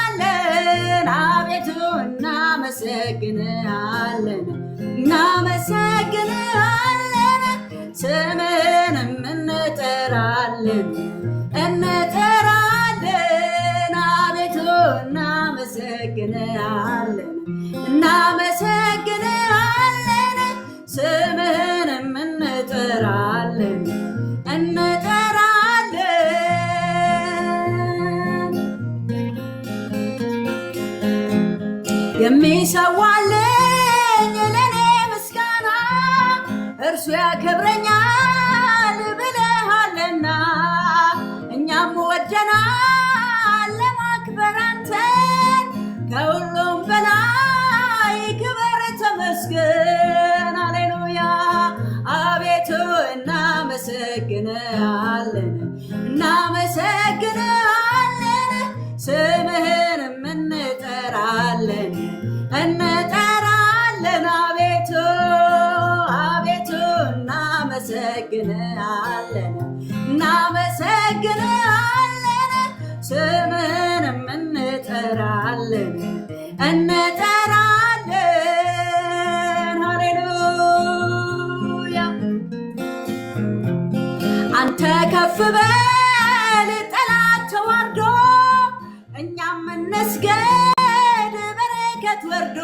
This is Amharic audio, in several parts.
እንጠራለን አቤቱ እናመሰግንሃለን እናመሰግንሃለን ስምህንም እንጠራለን እንጠራለን አቤቱ እናመሰግንሃለን እናመሰግንሃለን ስምህንም እንጠራለን የሚሰዋልኝ ለኔ ምስጋና እርሱ ያከብረኛል ብለሃልና እኛም ወደናል ለማክበር አንተን ከሁሉም በላይ ክብር ተመስገን ሃሌሉያ አቤቱ እናመሰግንሃለን እናመሰግንሃለን ስምህንም እንጠራለን እንጠራለን አቤቱ አቤቱ እናመሰግንሃለን እናመሰግንሃለን ስምህንም እንጠራለን እንጠራለን ሃሌሉያ አንተ ከፍ በል ጠላት ተዋርዶ እኛም እንስገድ በረከት ወርዶ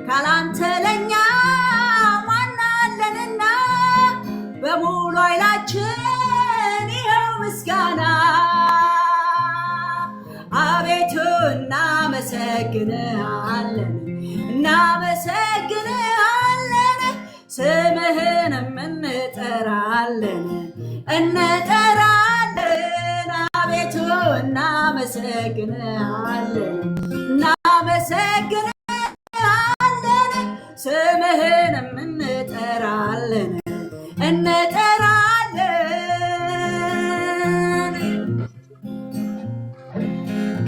ካላንተ ለኛ ማን አለንና በሙሉ ኃይላችን ይኸው ምስጋና አቤቱ እናመሰግንሃለን እናመሰግንሃለን ስምህንም እንጠራለን እንጠራለን አቤቱ እናመሰግንሃለን እናመሰግንሃለን ስምህንም እንጠራለን እንጠራለን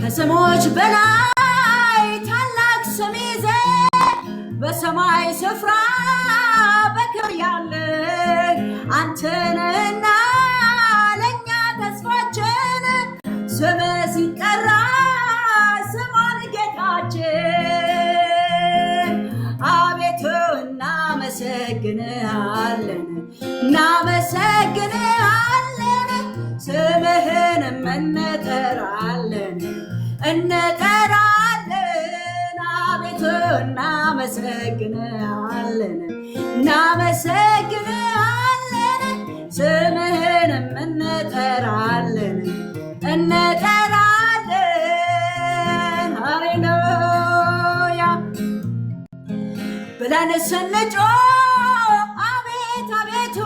ከስሞች በላይ ታላቅ ስም ይዘህ በሰማይ ስፍራ በክብር ያለህ አንተ ነህና ለእኛ ተስፋችን ስምህ ሲጠራ ስማን ጌታችን አቤቱ እናመሰግንሃለን እናመሰግንሃለን ስምህንም እንጠራለን እንጠራለን አቤቱ እናመሰግንሃለን እናመሰግንሃለን ስምህንም እንጠራለን እንጠራለን ሃሌሉያ ብለን ስንጮህ አቤት አቤቱ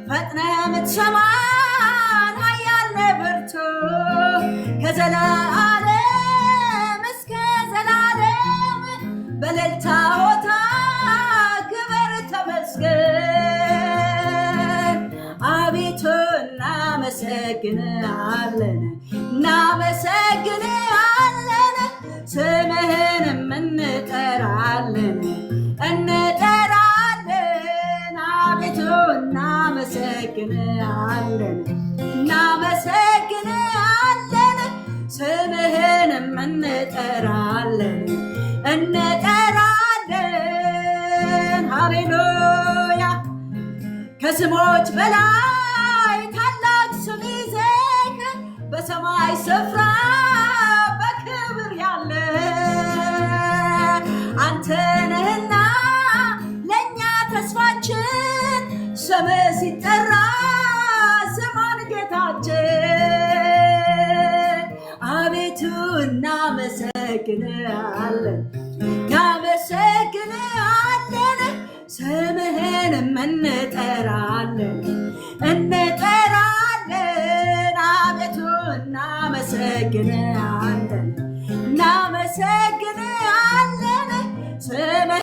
ፈጥነህ የምትሰማን ኃያል ነህ ብርቱ ከዘላለም እስከ ዘላለም በእልልታ ሆታ ክብር ተመስገን አቤቱ እናመሰግንሃለን እናመሰግንሃለን ስምህንም እንጠራለን እንጠራለን አቤቱ እናመሰግንሃለን እናመሰግንሃለን ስምህንም እንጠራለን እንጠራለን ሃሌሉያ ከስሞች በላይ ታላቅ ስም ይዘህ በሰማይ ስፍራ በክብር ያለህ አንተ ነህና ለእኛ ተስፋችን ስምህ ሲጠራ ስማን ጌታችን አቤቱ እናመሰግንሃለን እናመሰግንሃለን ስምህንም እንጠራለን እንጠራለን አቤቱ እናመሰግንሃለን እናመሰግንሃለን ስምህንም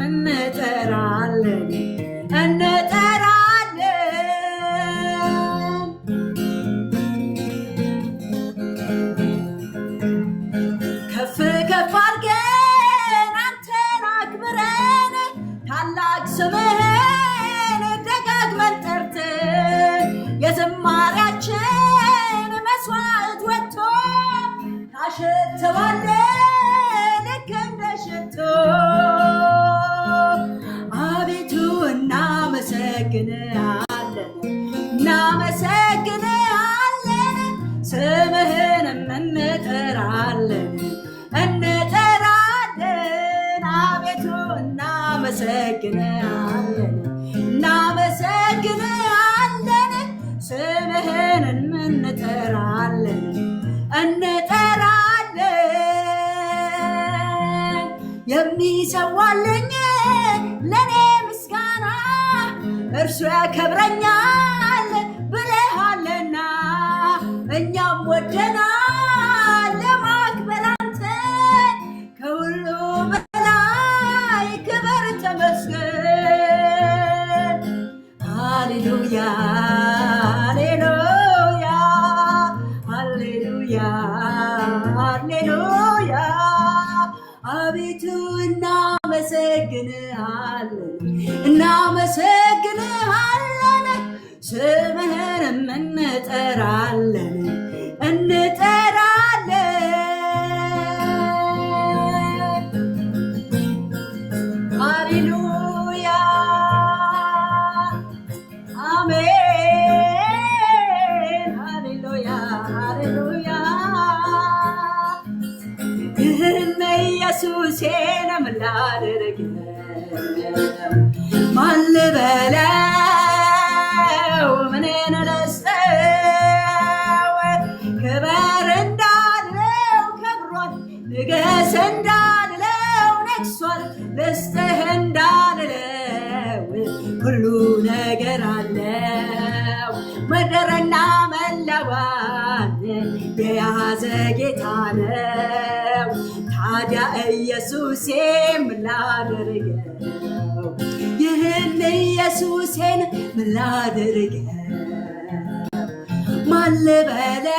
እንጠራለን እንጠራለን ከፍ ከፍ አድርገን አንተን አክብረን ታላቅ ስምህን ደጋግመን ጠርተን የዝማሬያችን መስዋዕት ሽተዋለ ልክ እንደ ሽቶ አቤቱ እናመሰግንሃለን እናመሰግንሃለን ስምህንም እንጠራለን እንጠራለን አቤቱ እናመሰግንሃለን እናመሰግንሃለን ስምህን እንጠራለን እንጠራለን የሚሰዋልኝ ለኔ ምስጋና እርሱ ያከብረኛል ብለሃልና እኛም ወደናል ለማክበር አንተን ከሁሉ በላይ ክብር ተመስገን ሃሌሉያ ሃሌሉያ ሃሌሉያ ሃሌሉያ አቤቱ እናመሰግንሃለን እናመሰግንሃለን ስምህንም እንጠራለን እንጠራለን ሃሌሉያ አሜን ሃሌሉያ ሃሌሉያ ይህን ኢየሱሴን ምን ላድርግ ማን ልበለው ምንን ልስጠው ክበር እንዳለው ከብሯል ንገስ እንዳለው ነግሷል ልስጥህ እንዳለው ሁሉ ነገር አለው ምድርና መላዋን የያዘ ጌታ ነው ታዲያ ኢየሱሴ ምን ላድርገው ይህን ኢየሱሴን ምን ላድርገው ማን ልበለው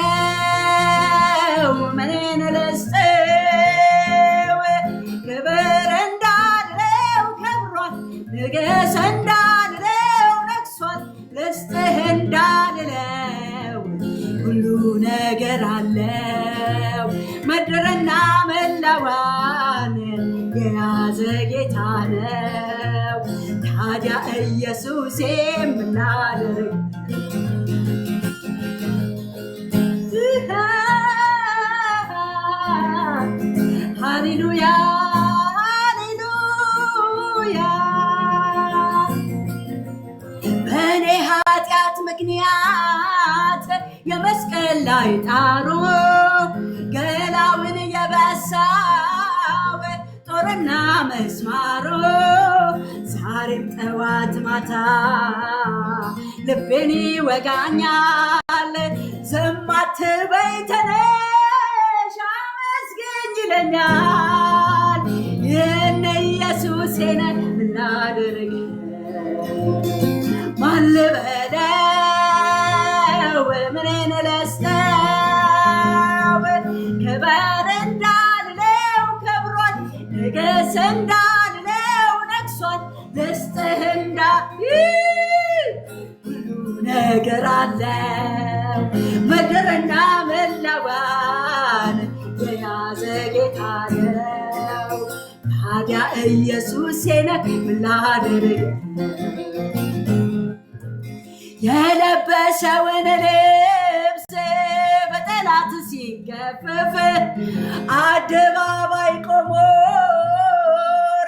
ምንን ልስጠው ክብር እንዳለው ከብሯል ንገስ እንዳለው ነግሷል ልስጥህ እንዳለው ሁሉ ነገር አለው ምድርና መላዋን የያዘ ጌታ ነው ታዲያ ኢየሱሴ ምን ላድርግ ሃሌሉያ ሃሌሉያ በእኔ ኃጢአት ምክንያት የመስቀል ላይ ጣሩ ገላውን የበሳው ጦርና መስማሩ ዛሬም ጠዋት ማታ ልቤን ይወጋኛል ዝም አትበይ ተነሽ አመስግኝ ይለኛል ይህን ኢየሱሴን ምን ላድርግ ማን ልበለው ምንን ልስጠው ክበር እንዳለው ከብሯል ንገስ እንዳለው ነግሷል ልስጥህ ሁሉ ነገር አለው ምድርና መላዋን የያዘ ጌታ ነው ታዲያ ኢየሱሴን ምን ላድርግ የለበሰውን ልብስ በጠላት ሲገፈፍ አደባባይ ቆሞ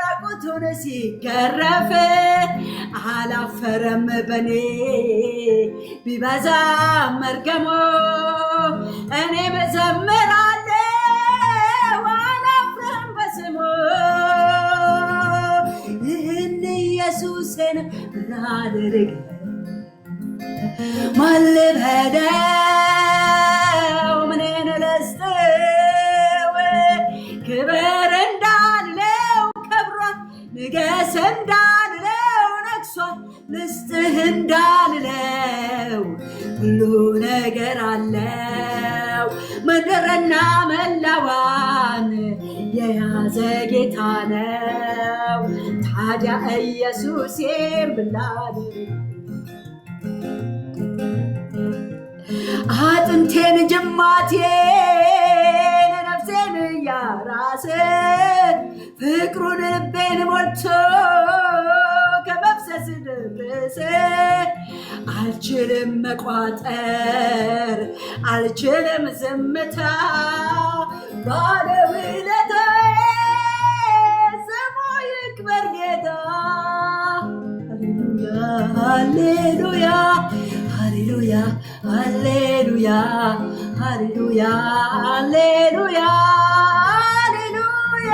ራቁቱን ሲገረፍ አላፈረም በኔ ቢበዛ መርገሞ እኔ መዘምራለሁ አላፍርም በስሙ ይህን ኢየሱሴን ምን ላድርግ ማን ልበለው ምንን ልስጠው ክብር እንዳለው ከብሯል ንገስ እንዳለው ነግሷል ልስጥህ እንዳለው ሁሉ ነገር አለው ምድርና መላዋን የያዘ ጌታ ነው ታዲያ ኢየሱሴ ምን ላድርግ አጥንቴን ጅማቴን ነፍሴን ፍቅሩን ልቤን ሞልቶ ከመፍሰስ ደረሰ አልችልም መቋጠር አልችልም ዝምታ ባለውለታዬ ስሙ ይክበር ጌታ ሃሌሉያ ሃሌሉያ ሃሌሉያ ሃሌሉያ ሃሌሉያ ሃሌሉያ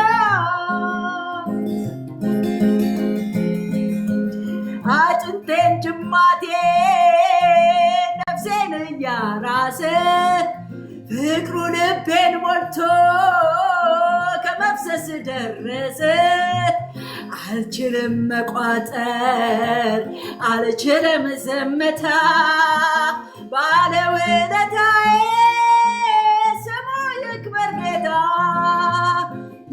አጥንቴን ጅማቴ ነፍሴን እያራሰ ፍቅሩ ልቤን ሞልቶ ከመፍሰስ ደረሰ አልችልም መቋጠር አልችልም ዝምታ ባለውለታዬ ስሙ ይክበር ጌታ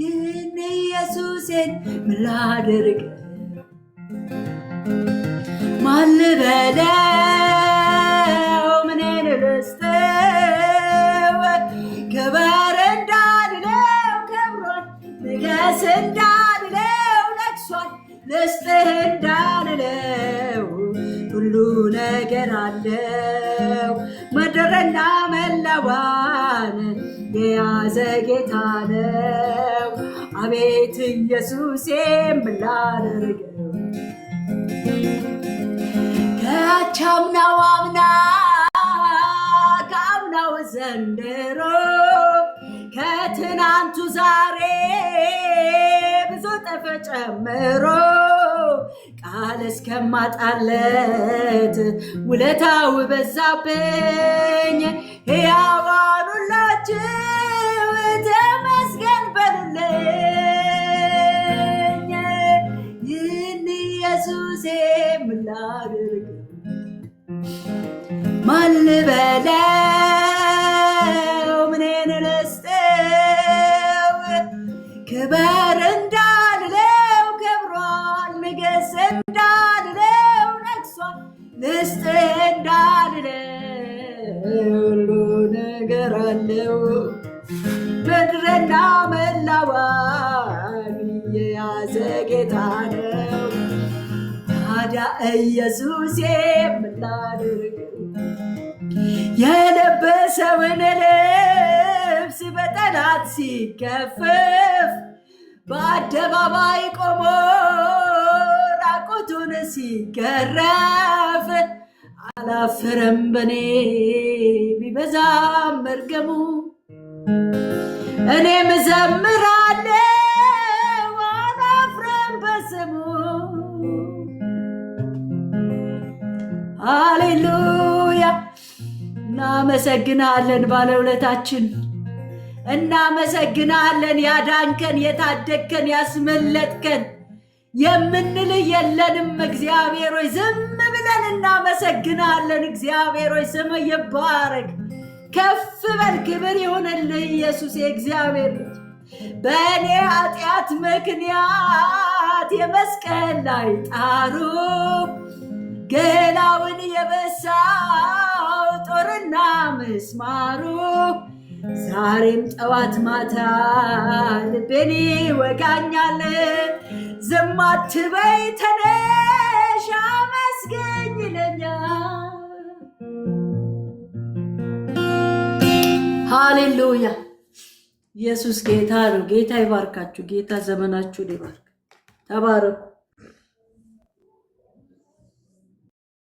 ይህን ኢየሱሴን ምን ላድርግ ማን ልበለው ምኔን ልስጠው ክበር እንዳልለው ከብሯል ንገስ እንዳልለው ነግሷል ልስጥህ እንዳልለው ሁሉ ነገር አለው ምድርና መላዋን የያዘ ጌታ ነው አቤት ኢየሱሴን ምን ላድርገው ከአቻምናው አምና ከአምናው ዘንድሮ ከትናንቱ ዛሬ ብዙ እጥፍ ጨምሮ ቃል እስከማጣለት ውለታው በዛብኝ ሕያዋን ሁላችሁ ተመስገን በሉልኝ ይህን ኢየሱሴን ምን ላድርግ ማን ልበለው ምኔን ልስጠው ክበር እንዳልለው ከብሯል ንገስ እንዳልለው ነግሷል ልስጥህ እንዳልለው ሁሉ ነገር አለው ምድርና መላዋን የያዘ ጌታ ነው ታዲያ ኢየሱሴን ምን ላድርግ የለበሰውን ልብስ በጠላት ሲገፈፍ በአደባባይ ቆሞ ራቁቱን ሲገረፍ አላፈረም በኔ ቢበዛም መርገሙ እኔም እዘምራለሁ አላፍርም በስሙ ሃሌሉያ እናመሰግናለን ባለውለታችን እናመሰግናለን ያዳንከን የታደግከን ያስመለጥከን የምንል የለንም እግዚአብሔር ሆይ ዝም ብለን እናመሰግናለን እግዚአብሔር ሆይ ስም ይባረክ ከፍ በል ክብር ይሁንልህ ኢየሱስ የእግዚአብሔር ልጅ በእኔ ኃጢአት ምክንያት የመስቀል ላይ ጣሩ ገላውን የበሳው ጦርና ምስማሩ ዛሬም ጠዋት ማታ ልቤን ይወጋኛል ዝም አትበይ ተነሽ አመስግኝ ይለኛል ሃሌሉያ ኢየሱስ ጌታ ነው ጌታ ይባርካችሁ ጌታ ዘመናችሁን ይባርክ ተባረኩ